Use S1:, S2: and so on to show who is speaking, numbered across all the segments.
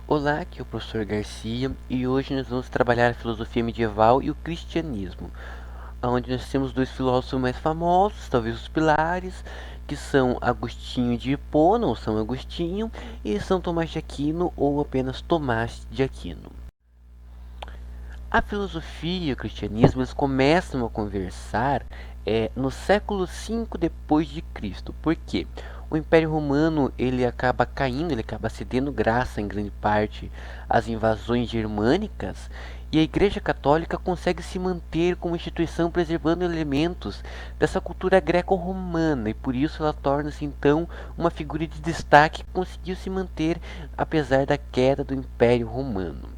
S1: Olá, aqui é o professor Garcia e hoje nós vamos trabalhar a filosofia medieval e o cristianismo, onde nós temos dois filósofos mais famosos, talvez os pilares, que são Agostinho de Hipona, ou São Agostinho, e São Tomás de Aquino, ou apenas Tomás de Aquino. A filosofia e o cristianismo eles começam a conversar no século V depois de Cristo. Por quê? O Império Romano ele acaba caindo, ele acaba cedendo graça em grande parte às invasões germânicas e a Igreja Católica consegue se manter como instituição preservando elementos dessa cultura greco-romana e por isso ela torna-se então uma figura de destaque que conseguiu se manter apesar da queda do Império Romano.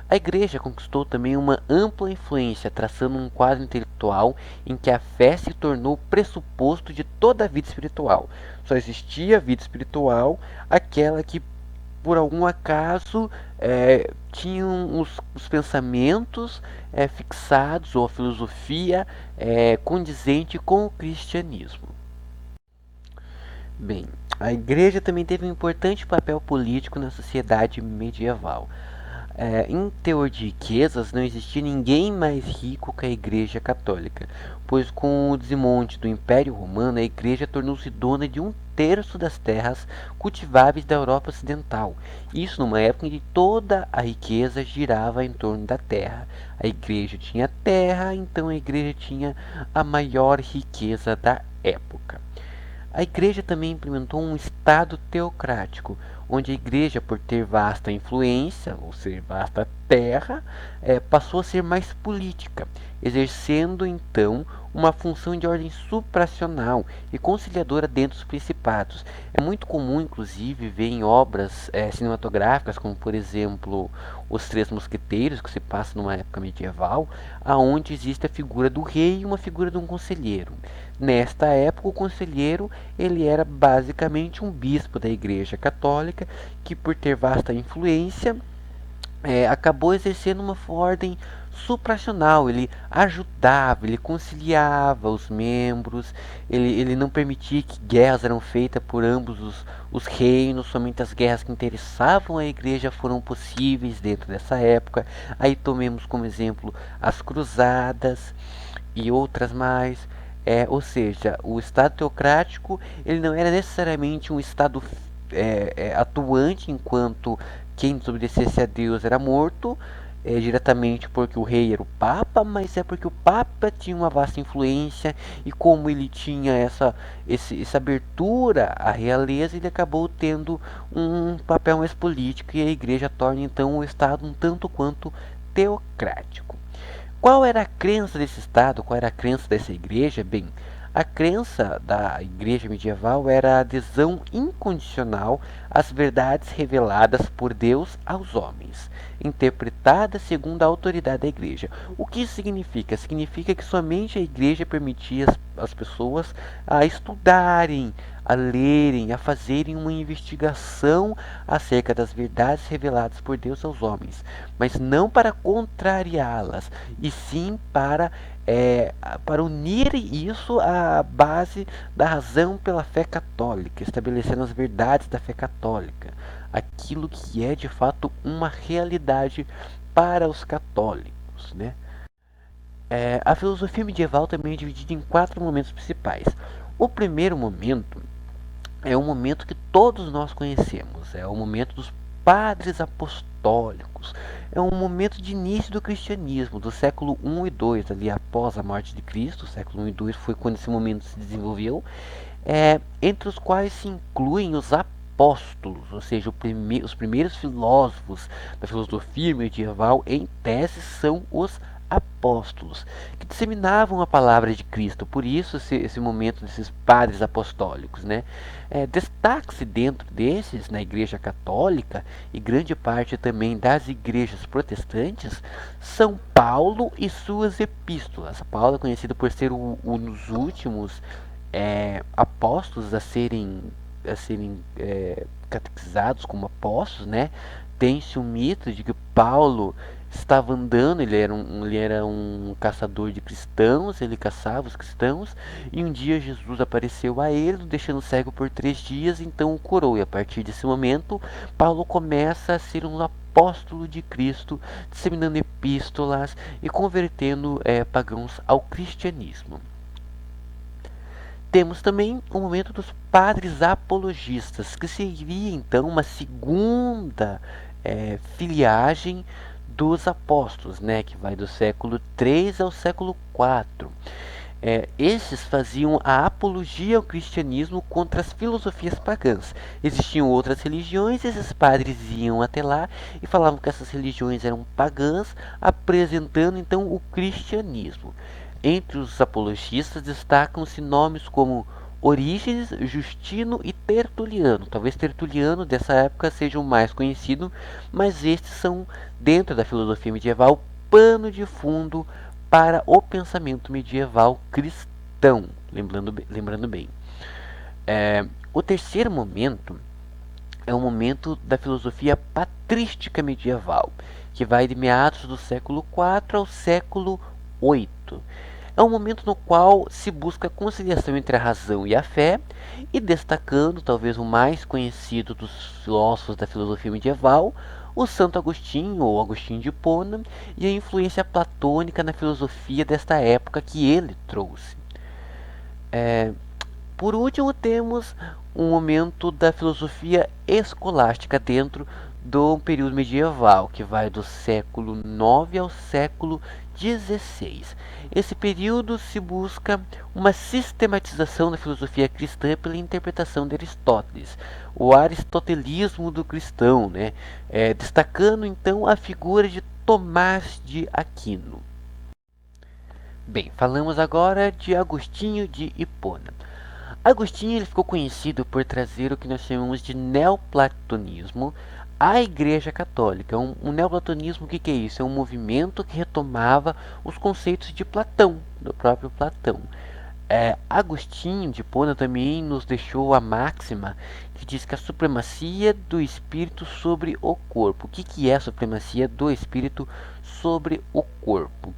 S1: A Igreja conquistou também uma ampla influência, traçando um quadro intelectual em que a fé se tornou pressuposto de toda a vida espiritual. Só existia a vida espiritual aquela que, por algum acaso, tinham os pensamentos fixados ou a filosofia condizente com o cristianismo. Bem, a Igreja também teve um importante papel político na sociedade medieval. Em teor de riquezas, não existia ninguém mais rico que a Igreja Católica, pois com o desmonte do Império Romano, a Igreja tornou-se dona de um terço das terras cultiváveis da Europa Ocidental. Isso numa época em que toda a riqueza girava em torno da terra. A Igreja tinha terra, então a Igreja tinha a maior riqueza da época. A Igreja também implementou um Estado teocrático, onde a Igreja, por ter vasta influência, ou seja, vasta terra, passou a ser mais política, exercendo então uma função de ordem supranacional e conciliadora dentro dos principados. É muito comum, inclusive, ver em obras cinematográficas, como por exemplo Os Três Mosqueteiros, que se passa numa época medieval, aonde existe a figura do rei e uma figura de um conselheiro. Nesta época, o conselheiro ele era basicamente um bispo da Igreja Católica que, por ter vasta influência, acabou exercendo uma ordem supranacional. Ele ajudava, ele conciliava os membros, ele não permitia que guerras eram feitas por ambos os reinos, somente as guerras que interessavam a igreja foram possíveis dentro dessa época. Aí tomemos como exemplo as cruzadas e outras mais. Ou seja, o Estado teocrático ele não era necessariamente um Estado atuante enquanto quem desobedecesse a Deus era morto, diretamente porque o rei era o Papa, mas é porque o Papa tinha uma vasta influência e como ele tinha essa abertura à realeza, ele acabou tendo um papel mais político e a igreja torna então o Estado um tanto quanto teocrático. Qual era a crença desse Estado? Qual era a crença dessa igreja? Bem, a crença da igreja medieval era a adesão incondicional às verdades reveladas por Deus aos homens, interpretadas segundo a autoridade da igreja. O que isso significa? Significa que somente a igreja permitia as pessoas a estudarem, a lerem, a fazerem uma investigação acerca das verdades reveladas por Deus aos homens, mas não para contrariá-las, e sim para unir isso à base da razão pela fé católica, estabelecendo as verdades da fé católica, aquilo que é de fato uma realidade para os católicos, né? A filosofia medieval também é dividida em quatro momentos principais. O primeiro momento é um momento que todos nós conhecemos, é o momento dos padres apostólicos, é um momento de início do cristianismo, do século I e II, ali após a morte de Cristo, século I e II foi quando esse momento se desenvolveu, entre os quais se incluem os apóstolos, ou seja, os primeiros filósofos da filosofia medieval, em tese, são os apóstolos, que disseminavam a palavra de Cristo. Por isso, esse momento desses padres apostólicos, né? Destaque-se dentro desses, na Igreja Católica e grande parte também das igrejas protestantes, São Paulo e suas epístolas. Paulo é conhecido por ser um dos últimos apóstolos a serem catequizados como apóstolos, né? tem-se um mito de que Paulo estava andando, ele era um caçador de cristãos, ele caçava os cristãos, e um dia Jesus apareceu a ele, deixando cego por 3 dias, então o curou. E a partir desse momento, Paulo começa a ser um apóstolo de Cristo, disseminando epístolas e convertendo pagãos ao cristianismo. Temos também o momento dos padres apologistas, que seria então uma segunda filiagem dos apóstolos, né, que vai do século III ao século IV. Esses faziam a apologia ao cristianismo contra as filosofias pagãs. Existiam outras religiões, esses padres iam até lá e falavam que essas religiões eram pagãs, apresentando então o cristianismo. Entre os apologistas destacam-se nomes como Orígenes, Justino e Tertuliano. Talvez Tertuliano dessa época seja o mais conhecido, mas estes são, dentro da filosofia medieval, pano de fundo para o pensamento medieval cristão. Lembrando bem. O terceiro momento é o momento da filosofia patrística medieval, que vai de meados do século IV ao século VIII. É um momento no qual se busca a conciliação entre a razão e a fé, e destacando talvez o mais conhecido dos filósofos da filosofia medieval, o Santo Agostinho, ou Agostinho de Hipona, e a influência platônica na filosofia desta época que ele trouxe. Por último, temos um momento da filosofia escolástica dentro do período medieval, que vai do século IX ao século XVI. Esse período se busca uma sistematização da filosofia cristã pela interpretação de Aristóteles, o aristotelismo do cristão, né? Destacando então a figura de Tomás de Aquino. Bem, falamos agora de Agostinho de Hipona. Agostinho ele ficou conhecido por trazer o que nós chamamos de neoplatonismo à Igreja Católica. Um neoplatonismo, o que é isso? É um movimento que retomava os conceitos de Platão, do próprio Platão. Agostinho de Hipona também nos deixou a máxima que diz que a supremacia do espírito sobre o corpo. O que é a supremacia do espírito sobre o corpo?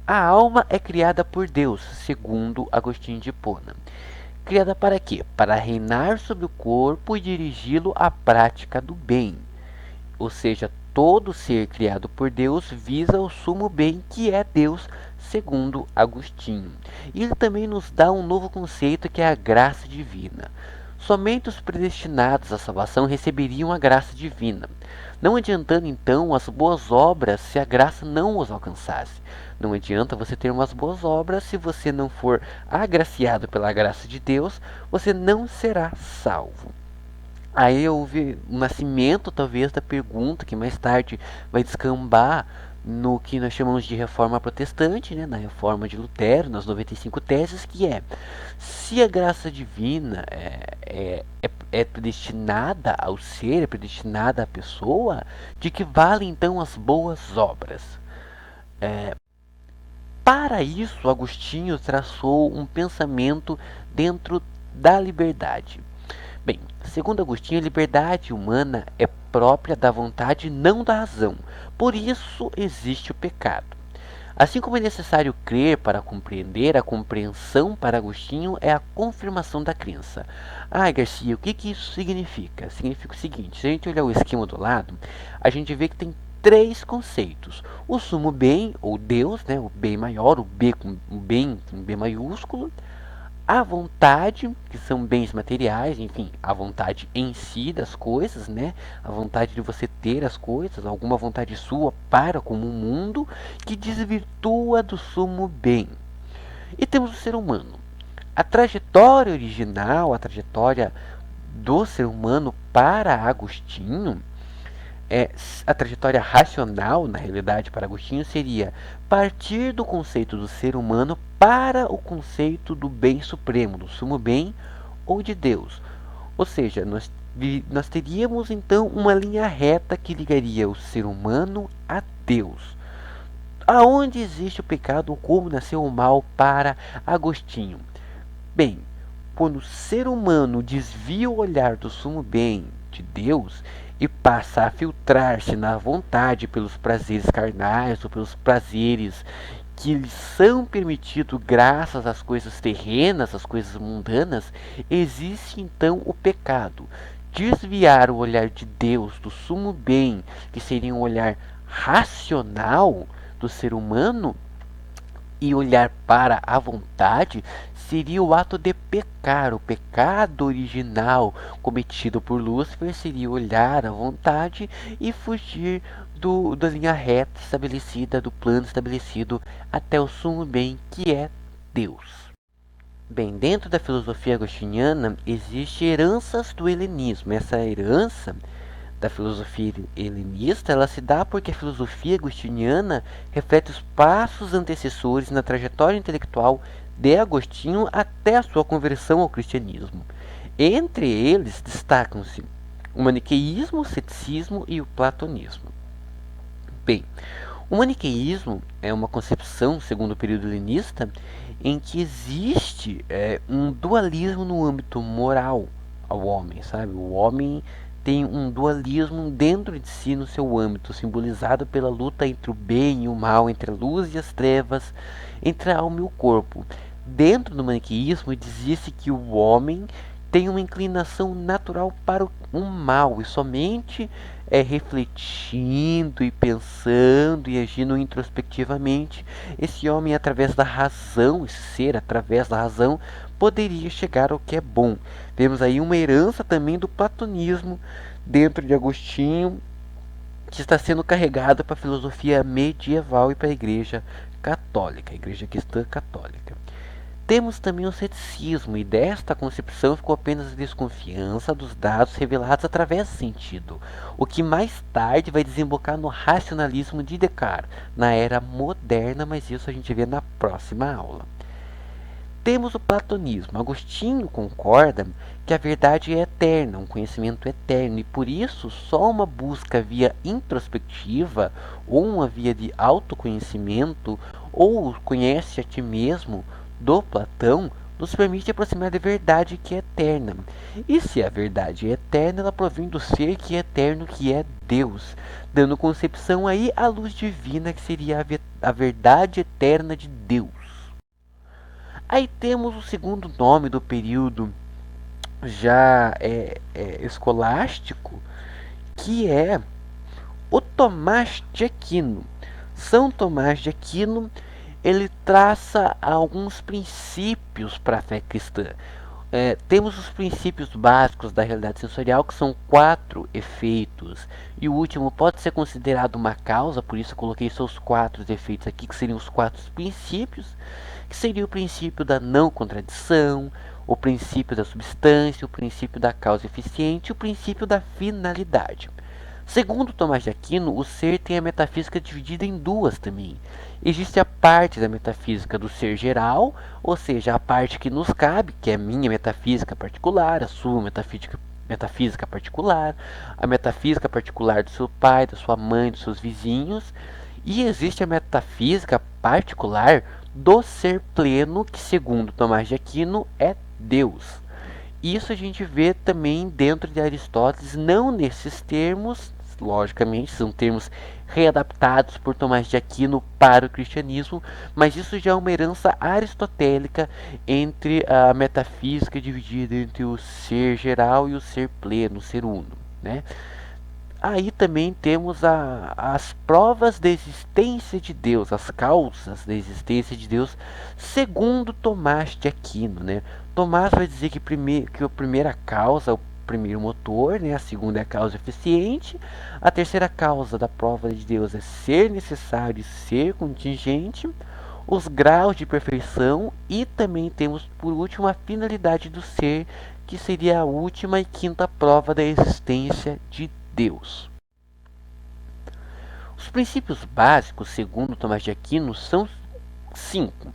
S1: A alma é criada por Deus, segundo Agostinho de Hipona. Criada para quê? Para reinar sobre o corpo e dirigi-lo à prática do bem. Ou seja, todo ser criado por Deus visa o sumo bem, que é Deus, segundo Agostinho. E ele também nos dá um novo conceito, que é a graça divina. Somente os predestinados à salvação receberiam a graça divina, não adiantando então as boas obras se a graça não os alcançasse. Não adianta você ter umas boas obras se você não for agraciado pela graça de Deus, você não será salvo. Aí houve o nascimento, talvez, da pergunta que mais tarde vai descambar no que nós chamamos de reforma protestante, né, na reforma de Lutero, nas 95 teses, que é: se a graça divina é predestinada ao ser, é predestinada à pessoa, de que valem então as boas obras? Para isso, Agostinho traçou um pensamento dentro da liberdade. Bem, segundo Agostinho, a liberdade humana é própria da vontade, não da razão. Por isso existe o pecado. Assim como é necessário crer para compreender, a compreensão para Agostinho é a confirmação da crença. Garcia, o que isso significa? Significa o seguinte: se a gente olhar o esquema do lado, a gente vê que tem 3 conceitos. O sumo bem, ou Deus, né, o bem maior, o B com o bem com B maiúsculo. A vontade, que são bens materiais, enfim, a vontade em si das coisas, né? A vontade de você ter as coisas, alguma vontade sua para com o mundo, que desvirtua do sumo bem. E temos o ser humano. A trajetória original, a trajetória do ser humano para Agostinho, a trajetória racional, na realidade, para Agostinho, seria partir do conceito do ser humano para o conceito do bem supremo, do sumo bem ou de Deus. Ou seja, nós teríamos então uma linha reta que ligaria o ser humano a Deus. Aonde existe o pecado, como nasceu o mal para Agostinho? Bem, quando o ser humano desvia o olhar do sumo bem de Deus e passa a filtrar-se na vontade pelos prazeres carnais ou pelos prazeres que lhes são permitidos graças às coisas terrenas, às coisas mundanas, existe então o pecado. Desviar o olhar de Deus do sumo bem, que seria um olhar racional do ser humano, e olhar para a vontade, seria o ato de pecar. O pecado original cometido por Lúcifer seria olhar à vontade e fugir da linha reta estabelecida, do plano estabelecido até o sumo bem, que é Deus. Bem, dentro da filosofia agostiniana existe heranças do helenismo. Essa herança da filosofia helenista, ela se dá porque a filosofia agostiniana reflete os passos antecessores na trajetória intelectual de Agostinho até a sua conversão ao cristianismo. Entre eles destacam-se o maniqueísmo, o ceticismo e o platonismo. Bem, o maniqueísmo é uma concepção, segundo o período helenista, em que existe um dualismo no âmbito moral ao homem, sabe? O homem tem um dualismo dentro de si no seu âmbito, simbolizado pela luta entre o bem e o mal, entre a luz e as trevas, entre a alma e o corpo. Dentro do maniqueísmo dizia-se que o homem tem uma inclinação natural para o mal e somente refletindo e pensando e agindo introspectivamente, esse homem, através da razão, esse ser, através da razão, poderia chegar ao que é bom. Temos aí uma herança também do platonismo dentro de Agostinho, que está sendo carregada para a filosofia medieval e para a Igreja Católica, a Igreja Cristã Católica. Temos também o ceticismo, e desta concepção ficou apenas a desconfiança dos dados revelados através do sentido, o que mais tarde vai desembocar no racionalismo de Descartes, na era moderna, mas isso a gente vê na próxima aula. Temos o platonismo. Agostinho concorda que a verdade é eterna, um conhecimento eterno, e por isso só uma busca via introspectiva, ou uma via de autoconhecimento, ou conhece a ti mesmo, do Platão, nos permite aproximar da verdade que é eterna. E se a verdade é eterna, ela provém do ser que é eterno, que é Deus, dando concepção aí à luz divina, que seria a verdade eterna de Deus. Aí temos o segundo nome do período já escolástico, que é o Tomás de Aquino. São Tomás de Aquino, ele traça alguns princípios para a fé cristã. Temos os princípios básicos da realidade sensorial, que são 4 efeitos, e o último pode ser considerado uma causa, por isso eu coloquei só os 4 efeitos aqui, que seriam os 4 princípios, que seria o princípio da não contradição, o princípio da substância, o princípio da causa eficiente e o princípio da finalidade. Segundo Tomás de Aquino, o ser tem a metafísica dividida em duas também. Existe a parte da metafísica do ser geral, ou seja, a parte que nos cabe, que é a minha metafísica particular, a sua metafísica particular, a metafísica particular do seu pai, da sua mãe, dos seus vizinhos, e existe a metafísica particular do ser pleno, que segundo Tomás de Aquino é Deus. Isso a gente vê também dentro de Aristóteles, não nesses termos, logicamente, são termos readaptados por Tomás de Aquino para o cristianismo, mas isso já é uma herança aristotélica entre a metafísica dividida entre o ser geral e o ser pleno, o ser uno, né? Aí também temos as provas da existência de Deus, as causas da existência de Deus, segundo Tomás de Aquino, né? Tomás vai dizer que a primeira causa, o primeiro motor, né? A segunda é a causa eficiente, a terceira causa da prova de Deus é ser necessário e ser contingente, os graus de perfeição, e também temos por último a finalidade do ser, que seria a última e quinta prova da existência de Deus. Os princípios básicos, segundo Tomás de Aquino, são 5,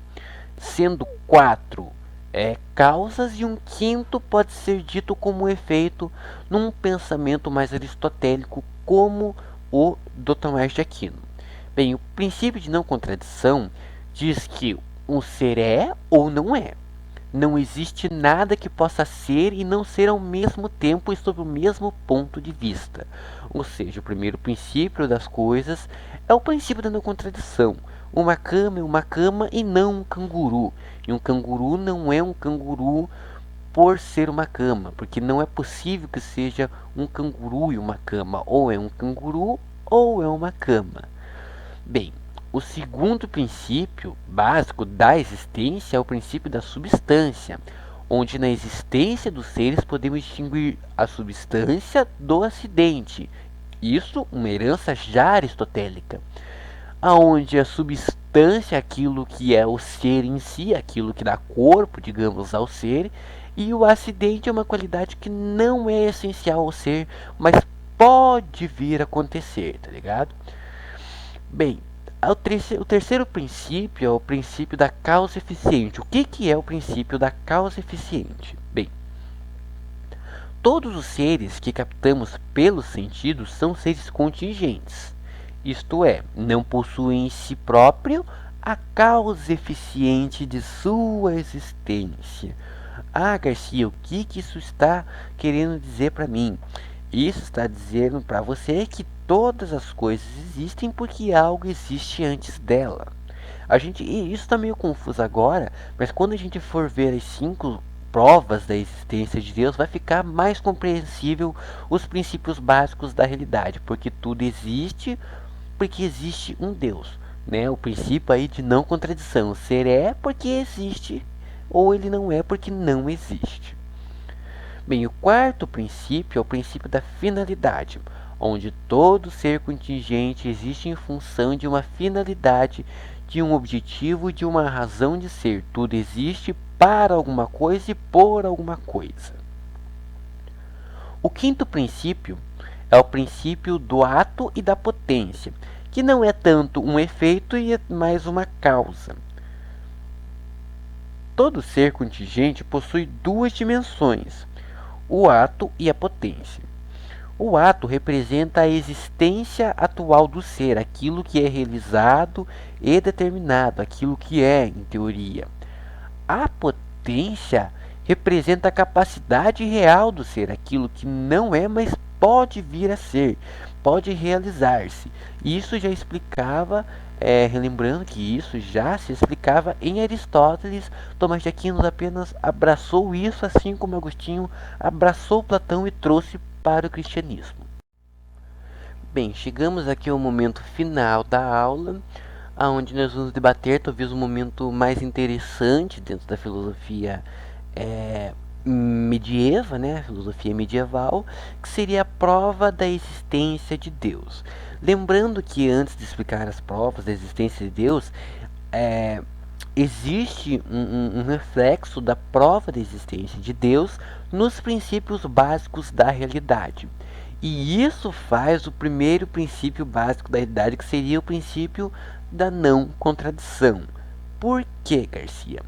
S1: sendo 4 causas, e um quinto pode ser dito como efeito num pensamento mais aristotélico, como o do Tomás de Aquino. Bem, o princípio de não contradição diz que um ser é ou não é. Não existe nada que possa ser e não ser ao mesmo tempo e sob o mesmo ponto de vista. Ou seja, o primeiro princípio das coisas é o princípio da não contradição. Uma cama é uma cama e não um canguru. E um canguru não é um canguru por ser uma cama, porque não é possível que seja um canguru e uma cama. Ou é um canguru ou é uma cama. Bem, o segundo princípio básico da existência é o princípio da substância, onde na existência dos seres podemos distinguir a substância do acidente. Isso uma herança já aristotélica, aonde a substância é aquilo que é o ser em si, aquilo que dá corpo, digamos, ao ser, e o acidente é uma qualidade que não é essencial ao ser, mas pode vir a acontecer, tá ligado? Bem, o terceiro princípio é o princípio da causa eficiente. O que é o princípio da causa eficiente? Bem, todos os seres que captamos pelos sentidos são seres contingentes. Isto é, não possuem em si próprio a causa eficiente de sua existência. Ah, Garcia, o que isso está querendo dizer para mim? Isso está dizendo para você que todas as coisas existem porque algo existe antes dela. E isso está meio confuso agora, mas quando a gente for ver as 5 provas da existência de Deus, vai ficar mais compreensível os princípios básicos da realidade, porque tudo existe porque existe um Deus, né? O princípio aí de não contradição, ser é porque existe ou ele não é porque não existe. Bem, o quarto princípio é o princípio da finalidade, onde todo ser contingente existe em função de uma finalidade, de um objetivo e de uma razão de ser. Tudo existe para alguma coisa e por alguma coisa. O quinto princípio é o princípio do ato e da potência, que não é tanto um efeito e é mais uma causa. Todo ser contingente possui 2 dimensões, o ato e a potência. O ato representa a existência atual do ser, aquilo que é realizado e determinado, aquilo que é, em teoria. A potência representa a capacidade real do ser, aquilo que não é, mas pode vir a ser, pode realizar-se. Isso já explicava, relembrando que isso já se explicava em Aristóteles. Tomás de Aquino apenas abraçou isso, assim como Agostinho abraçou Platão e trouxe para o cristianismo. Bem, chegamos aqui ao momento final da aula, onde nós vamos debater talvez o momento mais interessante dentro da filosofia medieval, né? Filosofia medieval, que seria a prova da existência de Deus. Lembrando que antes de explicar as provas da existência de Deus, existe um reflexo da prova da existência de Deus nos princípios básicos da realidade. E isso faz o primeiro princípio básico da realidade, que seria o princípio da não contradição. Por que, Garcia?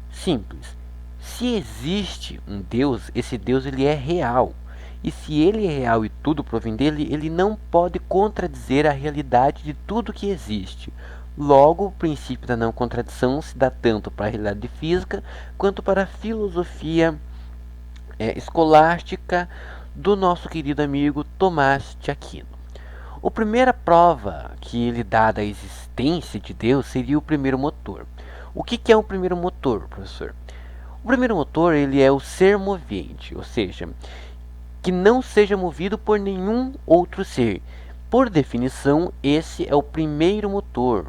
S1: Simples. Se existe um Deus, esse Deus ele é real. E se ele é real e tudo provém dele, ele não pode contradizer a realidade de tudo que existe. Logo, o princípio da não contradição se dá tanto para a realidade física quanto para a filosofia escolástica do nosso querido amigo Tomás de Aquino. A primeira prova que ele dá da existência de Deus seria o primeiro motor. O que é o primeiro motor, professor? O primeiro motor ele é o ser movente, ou seja, que não seja movido por nenhum outro ser. Por definição, esse é o primeiro motor,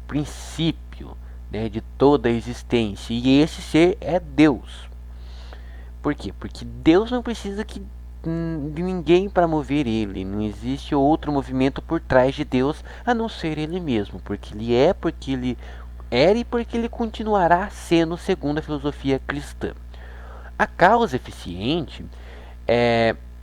S1: princípio, né, de toda a existência. E esse ser é Deus. Por quê? Porque Deus não precisa de ninguém para mover ele. Não existe outro movimento por trás de Deus a não ser ele mesmo. Porque ele era e porque ele continuará sendo, segundo a filosofia cristã. A causa eficiente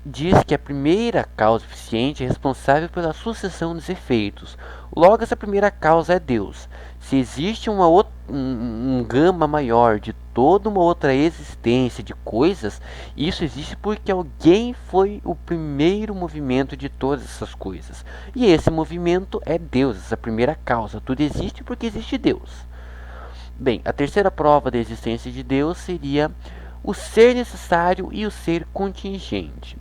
S1: diz que a primeira causa eficiente é responsável pela sucessão dos efeitos. Logo, essa primeira causa é Deus. Se existe um gama maior de toda uma outra existência de coisas, isso existe porque alguém foi o primeiro movimento de todas essas coisas. E esse movimento é Deus, essa primeira causa. Tudo existe porque existe Deus. Bem, a terceira prova da existência de Deus seria o ser necessário e o ser contingente.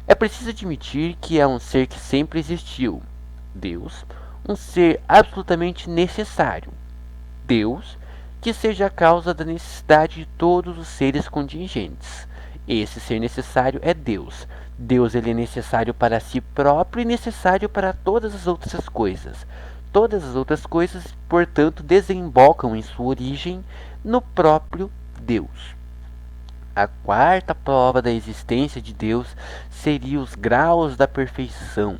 S1: É preciso admitir que é um ser que sempre existiu, Deus, um ser absolutamente necessário, Deus, que seja a causa da necessidade de todos os seres contingentes. Esse ser necessário é Deus. Deus ele é necessário para si próprio e necessário para todas as outras coisas. Todas as outras coisas, portanto, desembocam em sua origem no próprio Deus. A quarta prova da existência de Deus seria os graus da perfeição.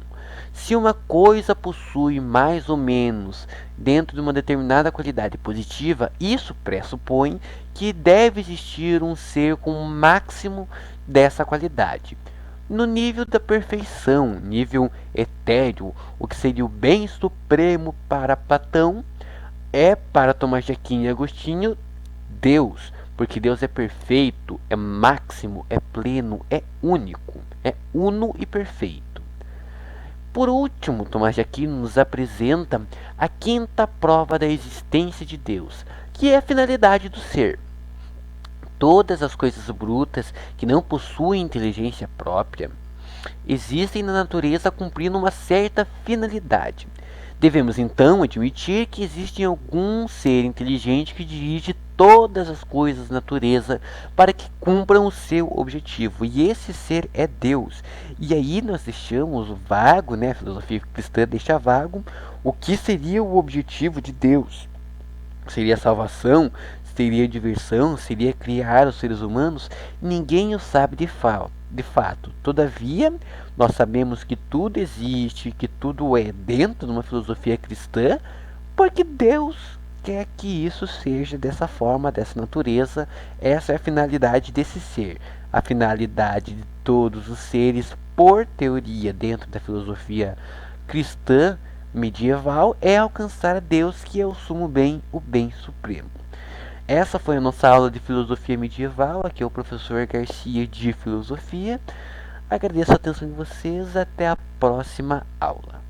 S1: Se uma coisa possui mais ou menos dentro de uma determinada qualidade positiva, isso pressupõe que deve existir um ser com o máximo dessa qualidade. No nível da perfeição, nível etéreo, o que seria o bem supremo para Platão, é para Tomás de Aquino e Agostinho Deus, porque Deus é perfeito, é máximo, é pleno, é único, é uno e perfeito. Por último, Tomás de Aquino nos apresenta a quinta prova da existência de Deus, que é a finalidade do ser. Todas as coisas brutas que não possuem inteligência própria existem na natureza cumprindo uma certa finalidade. Devemos então admitir que existe algum ser inteligente que dirige todas as coisas da natureza para que cumpram o seu objetivo. E esse ser é Deus. E aí nós deixamos vago, né? A filosofia cristã deixa vago o que seria o objetivo de Deus. Seria salvação? Seria diversão? Seria criar os seres humanos? Ninguém o sabe de fato. Todavia, nós sabemos que tudo existe, que tudo é dentro de uma filosofia cristã, porque Deus quer que isso seja dessa forma, dessa natureza. Essa é a finalidade desse ser. A finalidade de todos os seres, por teoria, dentro da filosofia cristã medieval, é alcançar a Deus, que é o sumo bem, o bem supremo. Essa foi a nossa aula de filosofia medieval. Aqui é o professor Garcia de Filosofia. Agradeço a atenção de vocês. Até a próxima aula.